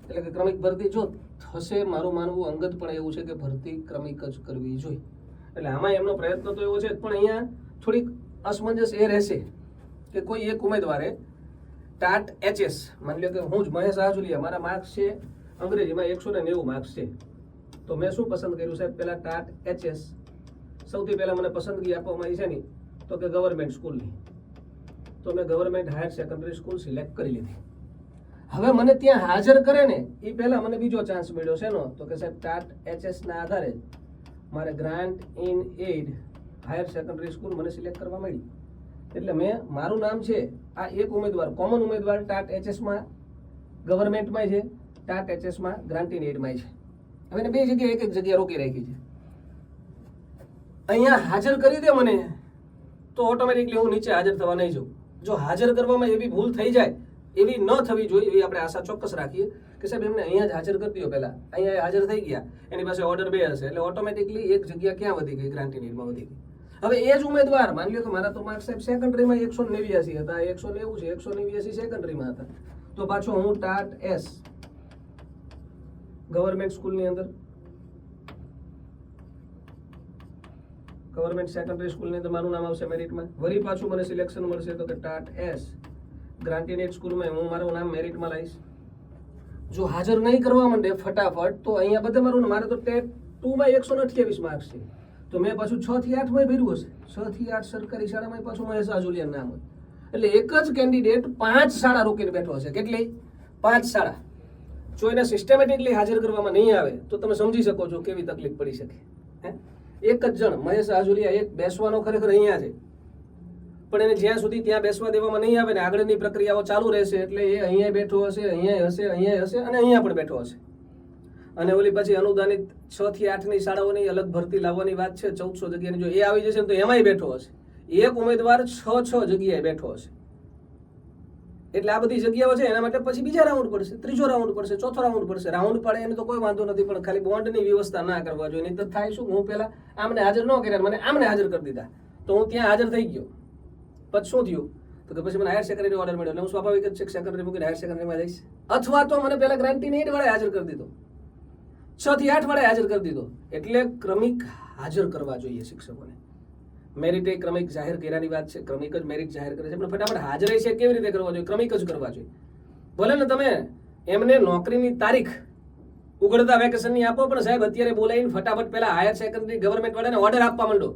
એટલે કે ક્રમિક ભરતી જો થશે, મારું માનવું અંગત પણ એવું છે કે ભરતી ક્રમિક જ કરવી જોઈએ. એટલે આમાં એમનો પ્રયત્ન તો એવો છે, પણ અહીંયા થોડીક અસમંજસ એ રહેશે કે કોઈ એક ઉમેદવારે ટાટ એચએસ, માની લો કે હું જ મહેશ આજુલિયા, મારા માર્ક્સ છે અંગ્રેજીમાં 190 માર્ક્સ છે, તો મેં શું પસંદ કર્યું સાહેબ, પેલા ટાટ એચએસ સૌથી પહેલા મને પસંદગી આપવામાં આવી છે ને, તો કે ગવર્મેન્ટ સ્કૂલની. તો મેં government higher secondary school select કરી લીધી. હવે મને ત્યાં હાજર કરે ને એ પહેલા મને બીજો ચાન્સ મળ્યો છે નો, તો કે સાહેબ ટાટ એચએસ ના આધારે મારે grant in add higher secondary school મને સિલેક્ટ કરવા મળી. એટલે મેં મારું નામ છે આ એક ઉમેદવાર, કોમન ઉમેદવાર ટાટ એચએસમાં ગવર્મેન્ટમાં છે, ટાટ એચએસમાં ગ્રાન્ટ ઇન એડમાં છે. હવે એને બે જગ્યાએ એક જગ્યાએ રોકી રાખી છે. અહીંયા હાજર કરી દે મને તો ઓટોમેટિકલી હું નીચે હાજર થવા નહીં જાઉં. જો હાજર કરવામાં એવી ભૂલ થઈ જાય, એવી ન થવી જોઈએ, એવી આપણે આશા ચોક્કસ રાખીએ કે સાહેબ એમને અહીંયા જ હાજર કરી દો. પહેલા અહીંયા હાજર થઈ ગયા, એની પાસે ઓર્ડર 2 હશે, એટલે ઓટોમેટિકલી એક જગ્યા ક્યાં વધી ગઈ, ગ્રાન્ટ ઇન એડમાં વધી ગઈ. હવે એ જ ઉમેદવાર માની લો કે મારા તો માર્ક્સ સાહેબ સેકન્ડરીમાં 189 હતા, 190 છે, 189 સેકન્ડરીમાં હતા, તો પાછો હું ટાટ એસ ગવર્મેન્ટ સ્કૂલની અંદર, ગવર્મેન્ટ સેકન્ડરી સ્કૂલની અંદર મારું નામ આવશે મેરિટમાં. વળી પાછું મને સિલેક્શન મળશે તો કે TAT S grant in add સ્કૂલમાં હું મારું નામ મેરિટમાં લાવીશ. જો હાજર નહીં કરવા માંડે ફટાફટ, તો અહીંયા બધે મારે તો ટેટ 2માં 128 માર્ક્સ છે, તો મેં પાછું 6 થી 8 માં ભર્યું હશે. 6 થી 8 સરકારી શાળામાં પાછું મહેશ આજુલિયા નામ હોય. એટલે એક જ કેન્ડિડેટ 5 શાળા રોકીને બેઠો હશે. કેટલી? 5 શાળા. જો એને સિસ્ટમેટિકલી હાજર કરવામાં નહીં આવે તો તમે સમજી શકો છો કેવી તકલીફ પડી શકે. એક જ જણ મહેશ આજુલિયા એક બેસવાનો ખરેખર અહીંયા છે, પણ એને જ્યાં સુધી ત્યાં બેસવા દેવામાં નહીં આવે ને આગળની પ્રક્રિયાઓ ચાલુ રહેશે, એટલે એ અહીંયા બેઠો હશે, અહીંયા હશે, અહીંયા હશે અને અહીંયા પણ બેઠો હશે. અને ઓલી પછી અનુદાનિત 6 થી 8 ની શાળાઓની અલગ ભરતી લાવવાની વાત છે, 1400 જગ્યાની, જો એ આવી જશે ને તો એમાંય બેઠો હશે. એક ઉમેદવાર 6 જગ્યાએ બેઠો હશે. એટલે આ બધી જગ્યાઓ છે, એના માટે પછી બીજા રાઉન્ડ પડશે, ત્રીજો રાઉન્ડ પડશે, ચોથો રાઉન્ડ પડશે. રાઉન્ડ પડે એને તો કોઈ વાંધો નથી, પણ ખાલી બોન્ડની વ્યવસ્થા ના કરવા જોઈએ. નહીં તો થાય શું, હું પેલા આમને હાજર ન કર્યા, મને આમને હાજર કરી દીધા, તો હું ત્યાં હાજર થઈ ગયો. પછી શું થયું, તો કે પછી મને હાયર સેકન્ડરી ઓર્ડર મળ્યો, એટલે હું સ્વાભાવિક જ છે સેકન્ડરી મૂકીને હાયર સેકન્ડરીમાં જઈશ. અથવા તો મને પેલા ગ્રાન્ટ ઇન એડ વાળા હાજર કરી દીધો, 6 થી 8 વાળા હાજર કરી દીધો. એટલે ક્રમિક હાજર કરવા જોઈએ શિક્ષકોને. મેરિટ એ ક્રમિક જાહેર કર્યાની વાત છે, ક્રમિક જ મેરિટ જાહેર કરે છે, પણ ફટાફટ હાજર છે કેવી રીતે કરવા જોઈએ, ક્રમિક જ કરવા જોઈએ. ભલે ને તમે એમને નોકરીની તારીખ ઉઘડતા વેકેશનની આપો, પણ સાહેબ અત્યારે બોલાવીને ફટાફટ પહેલા હાયર સેકન્ડરી ગવર્મેન્ટ વાળાને ઓર્ડર આપવા માંડો